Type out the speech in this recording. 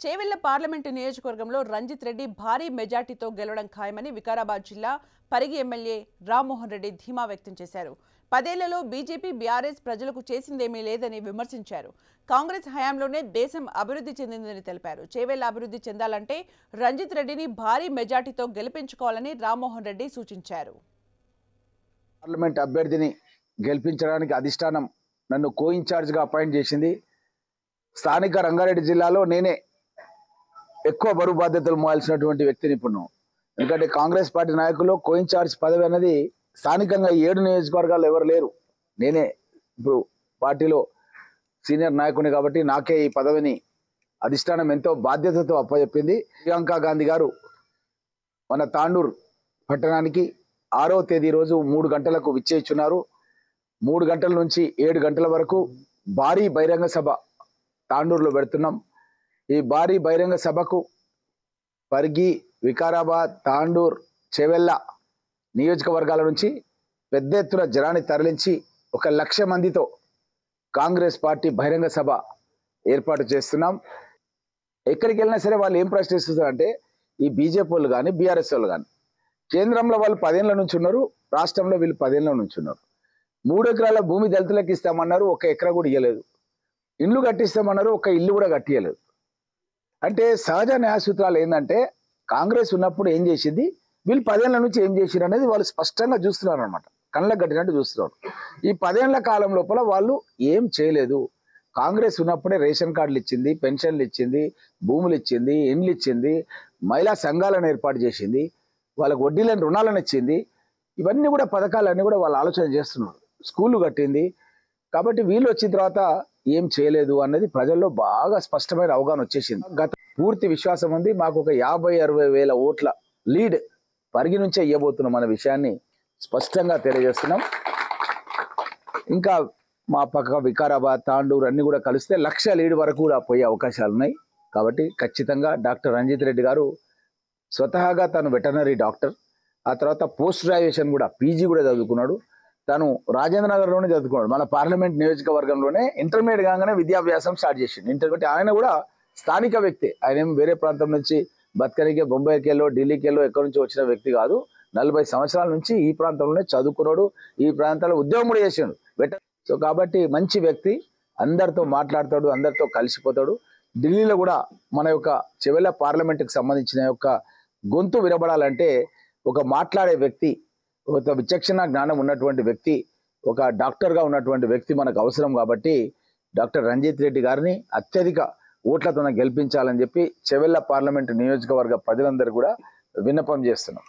Chevella parliament నియోజకవర్గంలో రంజిత్ రెడ్డి భారీ మెజార్టీతో గెలవడం ఖాయమని వికారాబాద్ జిల్లా పరిగి ఎమ్మెల్యే రామ్మోహన్ రెడ్డి ధీమా వ్యక్తం చేశారు. 10 ఏళ్లలో బీజేపీ బీఆర్ఎస్ ప్రజలకు చేసిందేమీ లేదని విమర్శించారు. కాంగ్రెస్ హయాంలోనే దేశం అభివృద్ధి చెందిందని తెలిపారు. చేవెళ్ల అభివృద్ధి చెందాలంటే రంజిత్ రెడ్డిని భారీ మెజార్టీతో గెలిపించుకోవాలని రామ్మోహన్ రెడ్డి సూచించారు. పార్లమెంట్ అభ్యర్థిని గెలిపించడానికి అధిష్టానం నన్ను కో ఇన్ఛార్జ్గా అపాయింట్ చేసింది. స్థానిక రంగారెడ్డి జిల్లాలో నేనే ఎక్కువ బరువు బాధ్యతలు మోయాల్సినటువంటి వ్యక్తిని ఇప్పుడు. ఎందుకంటే కాంగ్రెస్ పార్టీ నాయకులు కో ఇన్ఛార్జ్ పదవి అనేది స్థానికంగా 7 నియోజకవర్గాల్లో ఎవరు లేరు. నేనే ఇప్పుడు పార్టీలో సీనియర్ నాయకుని కాబట్టి నాకే ఈ పదవిని అధిష్టానం ఎంతో బాధ్యతతో అప్పచెప్పింది. ప్రియాంక గాంధీ గారు మన తాండూర్ పట్టణానికి 6వ తేదీ రోజు 3 గంటలకు విచ్చేయిచున్నారు. 3 గంటల నుంచి 7 గంటల వరకు భారీ బహిరంగ సభ తాండూరులో పెడుతున్నాం. ఈ భారీ బహిరంగ సభకు పరిగి, వికారాబాద్, తాండూర్, చేవెళ్ళ నియోజకవర్గాల నుంచి పెద్ద ఎత్తున జనాన్ని తరలించి 1,00,000 మందితో కాంగ్రెస్ పార్టీ బహిరంగ సభ ఏర్పాటు చేస్తున్నాం. ఎక్కడికి వెళ్ళినా సరే వాళ్ళు ఏం ప్రశ్నిస్తున్నారంటే ఈ బీజేపీ వాళ్ళు కానీ బీఆర్ఎస్ వాళ్ళు కానీ కేంద్రంలో వాళ్ళు 10 ఏళ్ల నుంచి ఉన్నారు, రాష్ట్రంలో వీళ్ళు 10 ఏళ్ల నుంచి ఉన్నారు. 3 ఎకరాల భూమి దళితులకు ఇస్తామన్నారు, 1 ఎకరా కూడా ఇవ్వలేదు. ఇల్లు కట్టిస్తామన్నారు, 1 ఇల్లు కూడా కట్టియలేదు. అంటే సహజ న్యాయ సూత్రాలు ఏంటంటే కాంగ్రెస్ ఉన్నప్పుడు ఏం చేసింది, వీళ్ళు 10 ఏళ్ల నుంచి ఏం చేసిరు అనేది వాళ్ళు స్పష్టంగా చూస్తున్నారు అనమాట. కళ్ళకు కట్టినట్టు చూస్తున్నారు. ఈ 10 ఏళ్ల కాలం లోపల వాళ్ళు ఏం చేయలేదు. కాంగ్రెస్ ఉన్నప్పుడే రేషన్ కార్డులు ఇచ్చింది, పెన్షన్లు ఇచ్చింది, భూములు ఇచ్చింది, ఇండ్లు ఇచ్చింది, మహిళా సంఘాలను ఏర్పాటు చేసింది, వాళ్ళకు వడ్డీ లేని రుణాలను ఇచ్చింది. ఇవన్నీ కూడా పథకాలన్నీ కూడా వాళ్ళు ఆలోచన చేస్తున్నారు. స్కూళ్ళు కట్టింది. కాబట్టి వీళ్ళు వచ్చిన తర్వాత ఏం చేయలేదు అన్నది ప్రజల్లో బాగా స్పష్టమైన అవగాహన వచ్చేసింది. గత పూర్తి విశ్వాసం ఉంది. మాకు ఒక 50-60 వేల ఓట్ల లీడ్ పరిగి నుంచే ఇవ్వబోతున్నాం అనే విషయాన్ని స్పష్టంగా తెలియజేస్తున్నాం. ఇంకా మా పక్క వికారాబాద్, తాండూరు అన్ని కూడా కలిస్తే 1,00,000 లీడ్ వరకు కూడా పోయే అవకాశాలు ఉన్నాయి. కాబట్టి ఖచ్చితంగా డాక్టర్ రంజిత్ రెడ్డి గారు స్వతహాగా తను వెటర్నరీ డాక్టర్, ఆ తర్వాత పోస్ట్ గ్రాడ్యుయేషన్ కూడా పీజీ కూడా చదువుకున్నాడు. తను రాజేంద్ర నగర్లోనే చదువుకున్నాడు. మన పార్లమెంట్ నియోజకవర్గంలోనే ఇంటర్మీడియట్ కాగానే విద్యాభ్యాసం స్టార్ట్ చేసిండు. ఇంటర్ ఆయన కూడా స్థానిక వ్యక్తి. ఆయన ఏం వేరే ప్రాంతం నుంచి బతకనికే బొంబాయికి వెళ్ళో ఢిల్లీకి వెళ్ళో ఎక్కడి నుంచి వచ్చిన వ్యక్తి కాదు. 40 సంవత్సరాల నుంచి ఈ ప్రాంతంలోనే చదువుకున్నాడు. ఈ ప్రాంతంలో ఉద్యోగం కూడా చేసాడు. సో కాబట్టి మంచి వ్యక్తి, అందరితో మాట్లాడతాడు, అందరితో కలిసిపోతాడు. ఢిల్లీలో కూడా మన యొక్క చెవెళ్ళ పార్లమెంట్కి సంబంధించిన యొక్క గొంతు వినబడాలంటే ఒక మాట్లాడే వ్యక్తి, ఒక విచక్షణ జ్ఞానం ఉన్నటువంటి వ్యక్తి, ఒక డాక్టర్గా ఉన్నటువంటి వ్యక్తి మనకు అవసరం. కాబట్టి డాక్టర్ రంజిత్ రెడ్డి గారిని అత్యధిక ఓట్లతో గెలిపించాలని చెప్పి చెవెళ్ళ పార్లమెంటు నియోజకవర్గ ప్రజలందరూ కూడా విన్నపం చేస్తున్నాం.